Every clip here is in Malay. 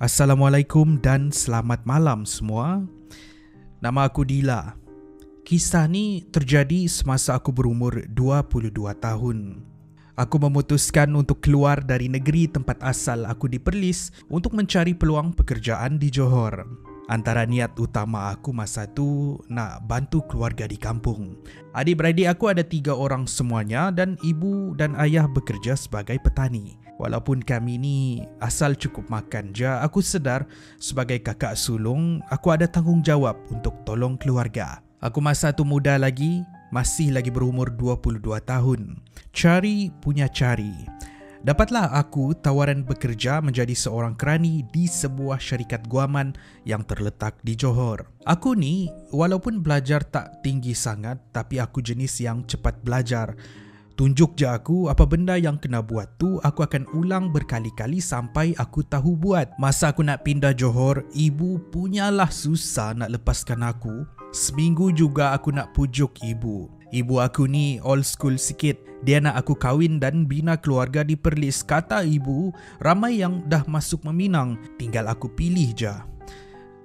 Assalamualaikum dan selamat malam semua. Nama aku Dila. Kisah ni terjadi semasa aku berumur 22 tahun. Aku memutuskan untuk keluar dari negeri tempat asal aku di Perlis untuk mencari peluang pekerjaan di Johor. Antara niat utama aku masa tu nak bantu keluarga di kampung. Adik-beradik aku ada 3 orang semuanya dan ibu dan ayah bekerja sebagai petani. Walaupun kami ni asal cukup makan je, aku sedar sebagai kakak sulung, aku ada tanggungjawab untuk tolong keluarga. Aku masa tu muda lagi, masih lagi berumur 22 tahun. Cari punya cari. Dapatlah aku tawaran bekerja menjadi seorang kerani di sebuah syarikat guaman yang terletak di Johor. Aku ni walaupun belajar tak tinggi sangat, tapi aku jenis yang cepat belajar. Tunjuk je aku apa benda yang kena buat tu, aku akan ulang berkali-kali sampai aku tahu buat. Masa aku nak pindah Johor, ibu punyalah susah nak lepaskan aku. Seminggu juga aku nak pujuk ibu. Ibu aku ni old school sikit. Dia nak aku kahwin dan bina keluarga di Perlis. Kata ibu, ramai yang dah masuk meminang, tinggal aku pilih je.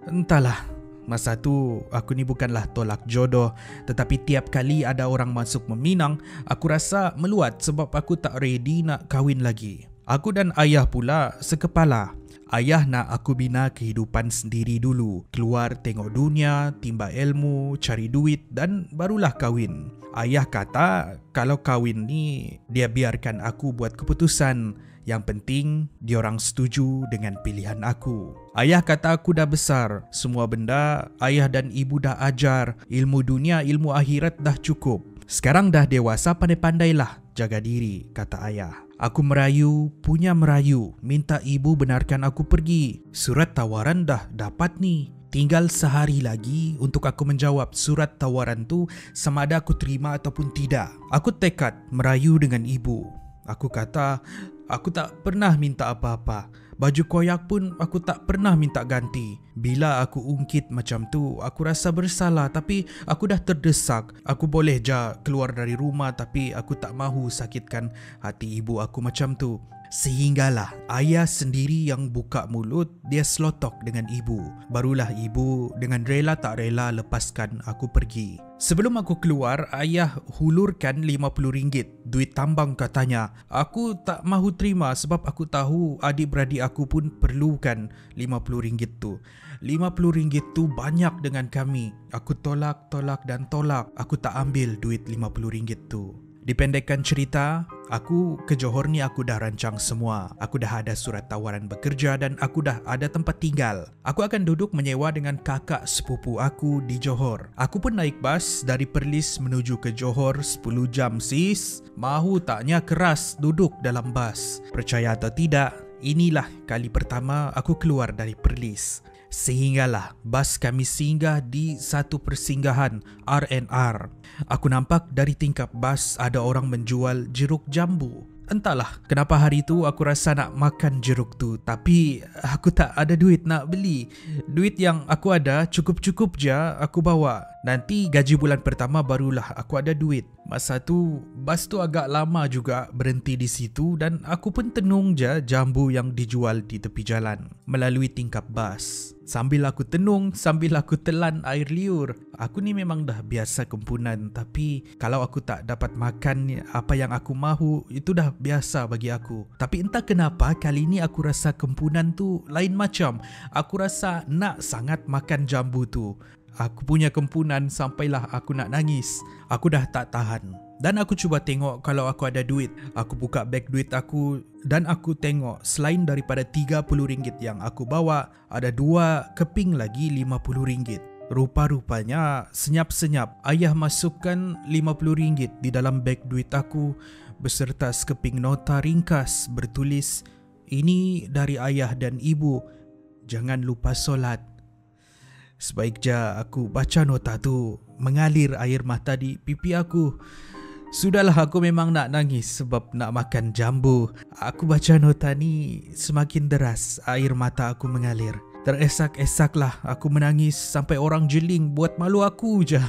Entahlah. Masa tu, aku ni bukanlah tolak jodoh, tetapi tiap kali ada orang masuk meminang, aku rasa meluat sebab aku tak ready nak kahwin lagi. Aku dan ayah pula sekepala. Ayah nak aku bina kehidupan sendiri dulu, keluar tengok dunia, timba ilmu, cari duit dan barulah kahwin. Ayah kata kalau kahwin ni, dia biarkan aku buat keputusan. Yang penting, diorang setuju dengan pilihan aku. Ayah kata aku dah besar. Semua benda, ayah dan ibu dah ajar. Ilmu dunia, ilmu akhirat dah cukup. Sekarang dah dewasa, pandai-pandailah jaga diri, kata ayah. Aku merayu, punya merayu. Minta ibu benarkan aku pergi. Surat tawaran dah dapat ni. Tinggal sehari lagi untuk aku menjawab surat tawaran tu sama ada aku terima ataupun tidak. Aku tekad merayu dengan ibu. Aku kata, aku tak pernah minta apa-apa. Baju koyak pun aku tak pernah minta ganti. Bila aku ungkit macam tu, aku rasa bersalah tapi aku dah terdesak. Aku boleh je keluar dari rumah tapi aku tak mahu sakitkan hati ibu aku macam tu. Sehinggalah ayah sendiri yang buka mulut, dia selotok dengan ibu. Barulah ibu dengan rela tak rela lepaskan aku pergi. Sebelum aku keluar, ayah hulurkan RM50, duit tambang katanya. Aku tak mahu terima sebab aku tahu adik-beradik aku pun perlukan RM50 tu. RM50 tu banyak dengan kami. Aku tolak dan tolak. Aku tak ambil duit RM50 tu. Dipendekkan cerita, aku ke Johor ni aku dah rancang semua. Aku dah ada surat tawaran bekerja dan aku dah ada tempat tinggal. Aku akan duduk menyewa dengan kakak sepupu aku di Johor. Aku pun naik bas dari Perlis menuju ke Johor 10 jam sis. Mahu taknya keras duduk dalam bas. Percaya atau tidak, inilah kali pertama aku keluar dari Perlis. Sehinggalah bas kami singgah di satu persinggahan R&R. Aku nampak dari tingkap bas ada orang menjual jeruk jambu. Entahlah kenapa hari tu aku rasa nak makan jeruk tu, tapi aku tak ada duit nak beli. Duit yang aku ada cukup-cukup je aku bawa. Nanti gaji bulan pertama barulah aku ada duit. Masa tu bas tu agak lama juga berhenti di situ dan aku pun tenung je jambu yang dijual di tepi jalan melalui tingkap bas. Sambil aku tenung, sambil aku telan air liur. Aku ni memang dah biasa kempunan, tapi kalau aku tak dapat makan apa yang aku mahu, itu dah biasa bagi aku. Tapi entah kenapa kali ni aku rasa kempunan tu lain macam. Aku rasa nak sangat makan jambu tu. Aku punya kempunan sampailah aku nak nangis. Aku dah tak tahan. Dan aku cuba tengok kalau aku ada duit. Aku buka beg duit aku dan aku tengok selain daripada RM30 yang aku bawa, ada 2 keping lagi RM50. Rupa-rupanya senyap-senyap ayah masukkan RM50 di dalam beg duit aku beserta sekeping nota ringkas bertulis, "Ini dari ayah dan ibu. Jangan lupa solat." Sebaik je aku baca nota tu, mengalir air mata di pipi aku. Sudahlah, aku memang nak nangis sebab nak makan jambu. Aku baca nota ni semakin deras air mata aku mengalir. Teresak-esaklah aku menangis sampai orang jeling buat malu aku je.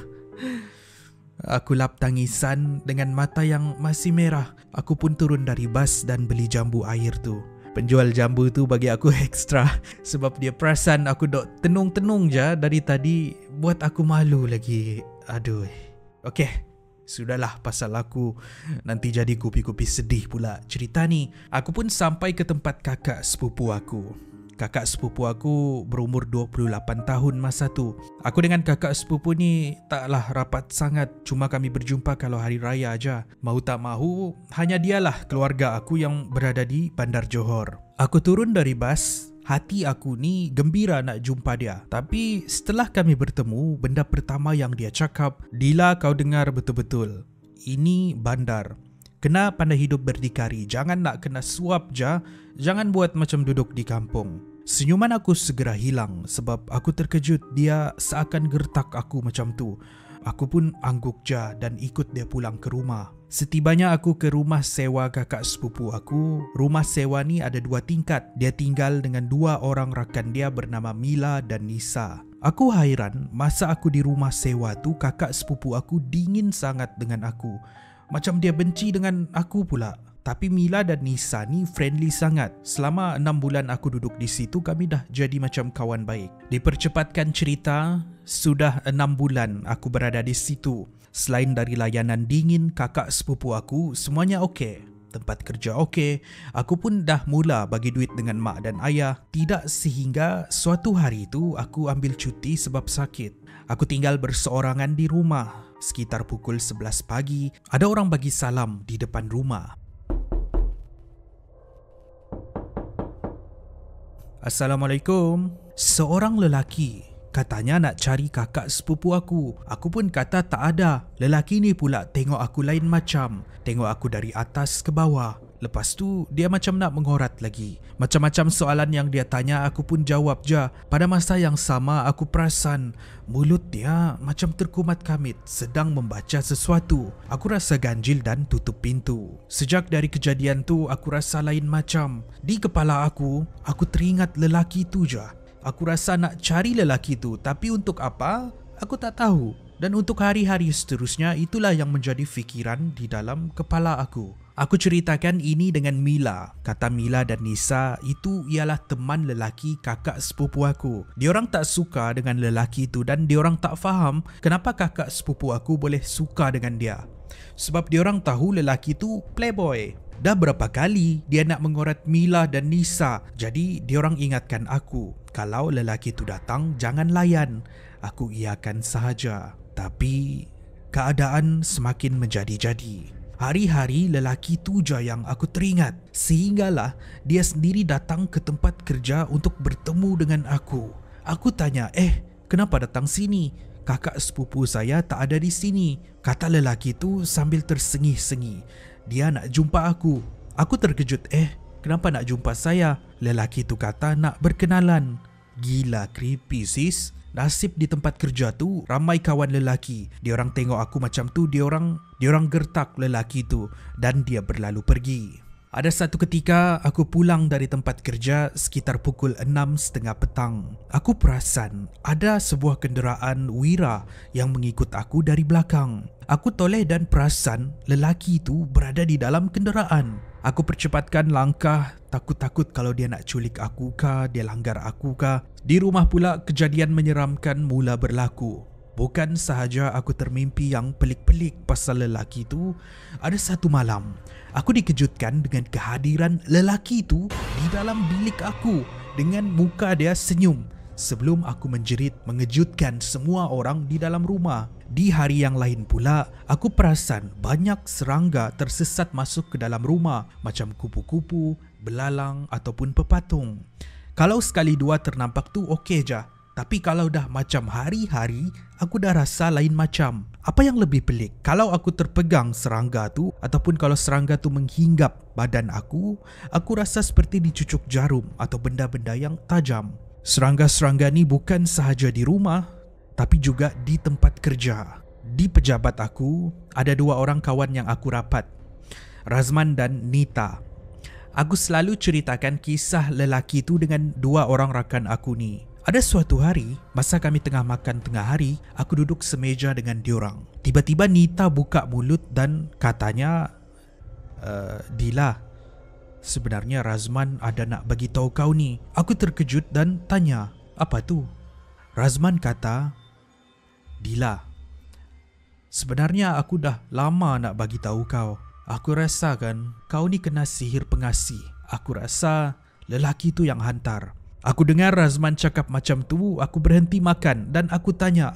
Aku lap tangisan dengan mata yang masih merah. Aku pun turun dari bas dan beli jambu air tu. Penjual jambu tu bagi aku ekstra sebab dia perasan aku dok tenung-tenung je dari tadi, buat aku malu lagi. Aduh. Okey, sudahlah pasal aku nanti jadi kupi-kupi sedih pula cerita ni. Aku pun sampai ke tempat kakak sepupu aku. Kakak sepupu aku berumur 28 tahun masa tu. Aku dengan kakak sepupu ni taklah rapat sangat, cuma kami berjumpa kalau hari raya aja. Mau tak mahu, hanya dialah keluarga aku yang berada di Bandar Johor. Aku turun dari bas, hati aku ni gembira nak jumpa dia. Tapi setelah kami bertemu, benda pertama yang dia cakap, "Dila, kau dengar betul-betul. Ini bandar. Kena pandai hidup berdikari, jangan nak kena suap je, jangan buat macam duduk di kampung." Senyuman aku segera hilang sebab aku terkejut dia seakan gertak aku macam tu. Aku pun angguk je dan ikut dia pulang ke rumah. Setibanya aku ke rumah sewa kakak sepupu aku, rumah sewa ni ada 2 tingkat. Dia tinggal dengan 2 orang rakan dia bernama Mila dan Nisa. Aku hairan masa aku di rumah sewa tu kakak sepupu aku dingin sangat dengan aku. Macam dia benci dengan aku pula. Tapi Mila dan Nisa ni friendly sangat. Selama 6 bulan aku duduk di situ, kami dah jadi macam kawan baik. Dipercepatkan cerita, sudah 6 bulan aku berada di situ. Selain dari layanan dingin, kakak sepupu aku semuanya okey. Tempat kerja okey. Aku pun dah mula bagi duit dengan mak dan ayah. Tidak sehingga suatu hari tu aku ambil cuti sebab sakit. Aku tinggal berseorangan di rumah. Sekitar pukul 11 pagi, ada orang bagi salam di depan rumah. "Assalamualaikum." Seorang lelaki katanya nak cari kakak sepupu aku. Aku pun kata tak ada. Lelaki ni pula tengok aku lain macam. Tengok aku dari atas ke bawah. Lepas tu dia macam nak mengorat lagi. Macam-macam soalan yang dia tanya aku pun jawab je. Pada masa yang sama aku perasan mulut dia macam terkumat kamit sedang membaca sesuatu. Aku rasa ganjil dan tutup pintu. Sejak dari kejadian tu aku rasa lain macam. Di kepala aku teringat lelaki tu je. Aku rasa nak cari lelaki tu, tapi untuk apa? Aku tak tahu. Dan untuk hari-hari seterusnya itulah yang menjadi fikiran di dalam kepala aku. Aku ceritakan ini dengan Mila. Kata Mila dan Nisa, itu ialah teman lelaki kakak sepupu aku. Diorang tak suka dengan lelaki itu dan diorang tak faham kenapa kakak sepupu aku boleh suka dengan dia. Sebab diorang tahu lelaki itu playboy. Dah berapa kali dia nak mengorat Mila dan Nisa. Jadi diorang ingatkan aku, kalau lelaki itu datang jangan layan. Aku iakan sahaja. Tapi keadaan semakin menjadi-jadi. Hari-hari lelaki tu je yang aku teringat. Sehinggalah dia sendiri datang ke tempat kerja untuk bertemu dengan aku. Aku tanya, kenapa datang sini? Kakak sepupu saya tak ada di sini. Kata lelaki tu sambil tersengih-sengih. Dia nak jumpa aku. Aku terkejut, kenapa nak jumpa saya? Lelaki tu kata nak berkenalan. Gila creepy sis. Nasib di tempat kerja tu ramai kawan lelaki. Diorang tengok aku macam tu, diorang gertak lelaki tu dan dia berlalu pergi. Ada satu ketika aku pulang dari tempat kerja sekitar pukul 6.30 petang. Aku perasan ada sebuah kenderaan Wira yang mengikut aku dari belakang. Aku toleh dan perasan lelaki itu berada di dalam kenderaan. Aku percepatkan langkah, takut-takut kalau dia nak culik aku kah, dia langgar aku kah. Di rumah pula kejadian menyeramkan mula berlaku. Bukan sahaja aku termimpi yang pelik-pelik pasal lelaki itu, ada satu malam aku dikejutkan dengan kehadiran lelaki itu di dalam bilik aku dengan muka dia senyum. Sebelum aku menjerit mengejutkan semua orang di dalam rumah. Di hari yang lain pula, aku perasan banyak serangga tersesat masuk ke dalam rumah macam kupu-kupu, belalang ataupun pepatung. Kalau sekali dua ternampak tu okey je. Tapi kalau dah macam hari-hari, aku dah rasa lain macam. Apa yang lebih pelik? Kalau aku terpegang serangga tu ataupun kalau serangga tu menghinggap badan aku rasa seperti dicucuk jarum atau benda-benda yang tajam. Serangga-serangga ni bukan sahaja di rumah, tapi juga di tempat kerja. Di pejabat aku, ada dua orang kawan yang aku rapat, Razman dan Nita. Aku selalu ceritakan kisah lelaki tu dengan dua orang rakan aku ni. Ada suatu hari, masa kami tengah makan tengah hari, aku duduk semeja dengan diorang. Tiba-tiba Nita buka mulut dan katanya, Dila, Sebenarnya Razman ada nak bagi tahu kau ni. Aku terkejut dan tanya, apa tu? Razman kata, Dila, sebenarnya aku dah lama nak bagi tahu kau. Aku rasa kan kau ni kena sihir pengasih. Aku rasa lelaki tu yang hantar. Aku dengar Razman cakap macam tu, aku berhenti makan dan aku tanya,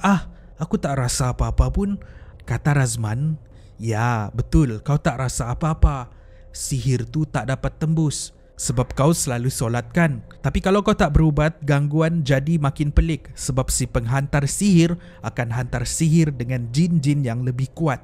aku tak rasa apa-apa pun. Kata Razman, ya betul, kau tak rasa apa-apa. Sihir tu tak dapat tembus sebab kau selalu solat kan. Tapi kalau kau tak berubat, gangguan jadi makin pelik sebab si penghantar sihir akan hantar sihir dengan jin-jin yang lebih kuat.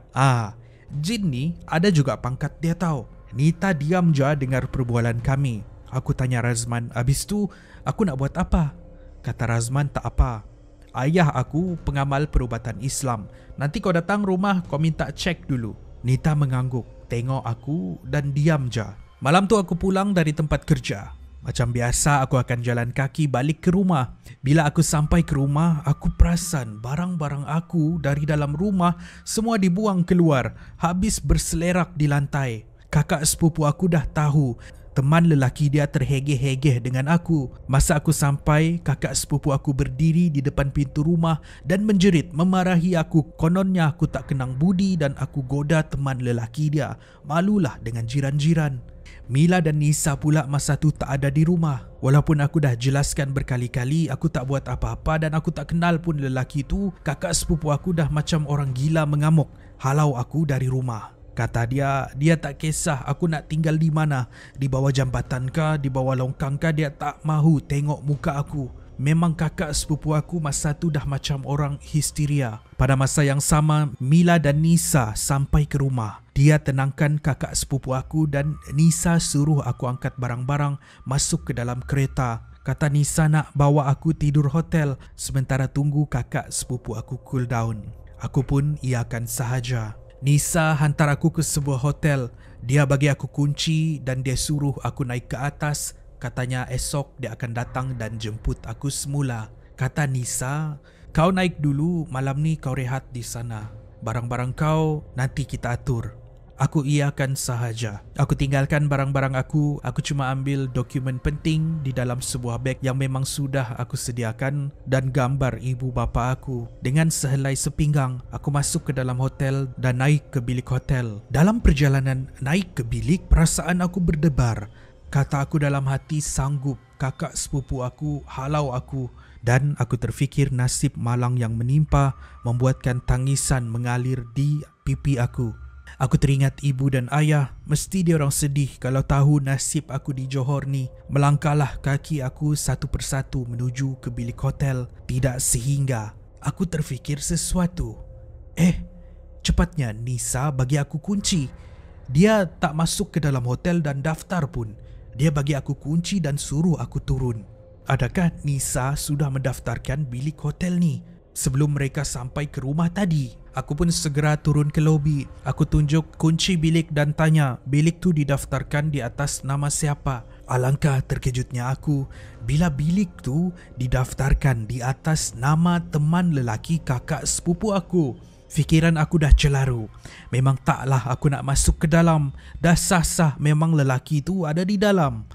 Jin ni ada juga pangkat dia tahu. Nita diam je dengar perbualan kami. Aku tanya Razman, habis tu aku nak buat apa? Kata Razman, tak apa. Ayah aku pengamal perubatan Islam. Nanti kau datang rumah, kau minta cek dulu. Nita mengangguk, tengok aku dan diam je. Malam tu aku pulang dari tempat kerja. Macam biasa aku akan jalan kaki balik ke rumah. Bila aku sampai ke rumah, aku perasan barang-barang aku dari dalam rumah semua dibuang keluar, habis berselerak di lantai. Kakak sepupu aku dah tahu teman lelaki dia terhegeh-hegeh dengan aku. Masa aku sampai, kakak sepupu aku berdiri di depan pintu rumah dan menjerit memarahi aku. Kononnya aku tak kenang budi dan aku goda teman lelaki dia. Malulah dengan jiran-jiran. Mila dan Nisa pula masa tu tak ada di rumah. Walaupun aku dah jelaskan berkali-kali aku tak buat apa-apa dan aku tak kenal pun lelaki tu, kakak sepupu aku dah macam orang gila mengamuk halau aku dari rumah. Kata dia tak kisah aku nak tinggal di mana, di bawah jambatan kah, di bawah longkang kah, dia tak mahu tengok muka aku. Memang kakak sepupu aku masa tu dah macam orang histeria. Pada masa yang sama, Mila dan Nisa sampai ke rumah. Dia tenangkan kakak sepupu aku dan Nisa suruh aku angkat barang-barang masuk ke dalam kereta. Kata Nisa nak bawa aku tidur hotel sementara tunggu kakak sepupu aku cool down. Aku pun iakan sahaja. Nisa hantar aku ke sebuah hotel. Dia bagi aku kunci dan dia suruh aku naik ke atas. Katanya esok dia akan datang dan jemput aku semula. Kata Nisa, kau naik dulu, malam ni kau rehat di sana. Barang-barang kau nanti kita atur. Aku iakan sahaja. Aku tinggalkan barang-barang aku cuma ambil dokumen penting di dalam sebuah beg yang memang sudah aku sediakan dan gambar ibu bapa aku. Dengan sehelai sepinggang, aku masuk ke dalam hotel dan naik ke bilik hotel. Dalam perjalanan naik ke bilik, perasaan aku berdebar. Kata aku dalam hati, sanggup kakak sepupu aku halau aku. Dan aku terfikir nasib malang yang menimpa membuatkan tangisan mengalir di pipi aku. Aku teringat ibu dan ayah, mesti diorang sedih kalau tahu nasib aku di Johor ni. Melangkahlah kaki aku satu persatu menuju ke bilik hotel. Tidak sehingga aku terfikir sesuatu. Cepatnya Nisa bagi aku kunci. Dia tak masuk ke dalam hotel dan daftar pun. Dia bagi aku kunci dan suruh aku turun. Adakah Nisa sudah mendaftarkan bilik hotel ni sebelum mereka sampai ke rumah tadi? Aku pun segera turun ke lobi. Aku tunjuk kunci bilik dan tanya, bilik tu didaftarkan di atas nama siapa? Alangkah terkejutnya aku bila bilik tu didaftarkan di atas nama teman lelaki kakak sepupu aku. Fikiran aku dah celaru. Memang taklah aku nak masuk ke dalam. Dah sah-sah memang lelaki tu ada di dalam.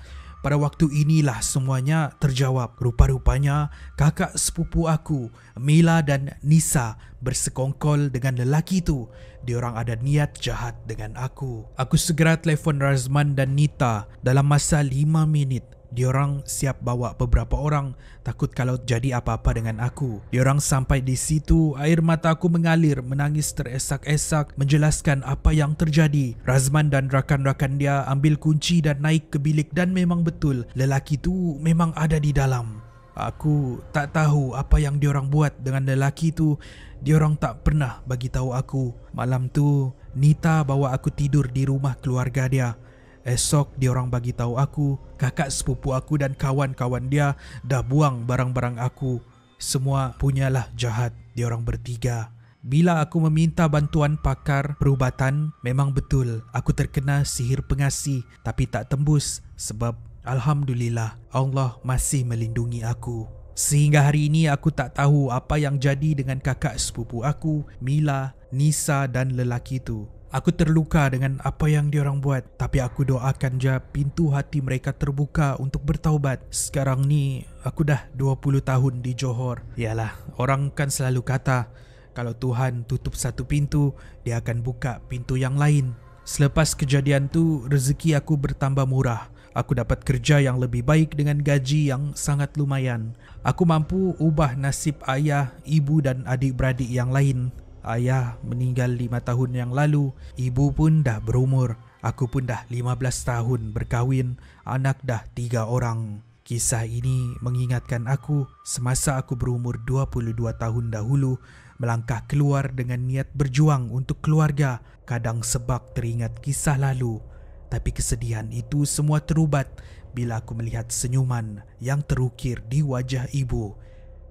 Pada waktu inilah semuanya terjawab. Rupa-rupanya kakak sepupu aku, Mila dan Nisa, bersekongkol dengan lelaki tu. Diorang ada niat jahat dengan aku. Aku segera telefon Razman dan Nita. Dalam masa 5 minit, diorang siap bawa beberapa orang, takut kalau jadi apa-apa dengan aku. Diorang sampai di situ, air mata aku mengalir, menangis teresak-esak, menjelaskan apa yang terjadi. Razman dan rakan-rakan dia ambil kunci dan naik ke bilik dan memang betul, lelaki tu memang ada di dalam. Aku tak tahu apa yang diorang buat dengan lelaki tu. Diorang tak pernah bagi tahu aku. Malam tu, Nita bawa aku tidur di rumah keluarga dia. Esok diorang bagi tahu aku, kakak sepupu aku dan kawan-kawan dia dah buang barang-barang aku. Semua punyalah jahat diorang bertiga. Bila aku meminta bantuan pakar perubatan, memang betul aku terkena sihir pengasih tapi tak tembus sebab alhamdulillah Allah masih melindungi aku. Sehingga hari ini aku tak tahu apa yang jadi dengan kakak sepupu aku, Mila, Nisa dan lelaki itu. Aku terluka dengan apa yang diorang buat, tapi aku doakan je pintu hati mereka terbuka untuk bertaubat. Sekarang ni aku dah 20 tahun di Johor. Yalah, orang kan selalu kata kalau Tuhan tutup satu pintu, dia akan buka pintu yang lain. Selepas kejadian tu, rezeki aku bertambah murah. Aku dapat kerja yang lebih baik dengan gaji yang sangat lumayan. Aku mampu ubah nasib ayah, ibu dan adik-beradik yang lain. Ayah meninggal 5 tahun yang lalu, ibu pun dah berumur. Aku pun dah 15 tahun berkahwin, anak dah 3 orang. Kisah ini mengingatkan aku semasa aku berumur 22 tahun dahulu, melangkah keluar dengan niat berjuang untuk keluarga. Kadang sebab teringat kisah lalu, tapi kesedihan itu semua terubat bila aku melihat senyuman yang terukir di wajah ibu.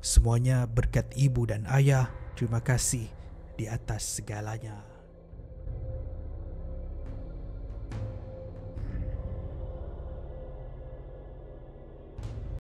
Semuanya berkat ibu dan ayah. Terima kasih di atas segalanya.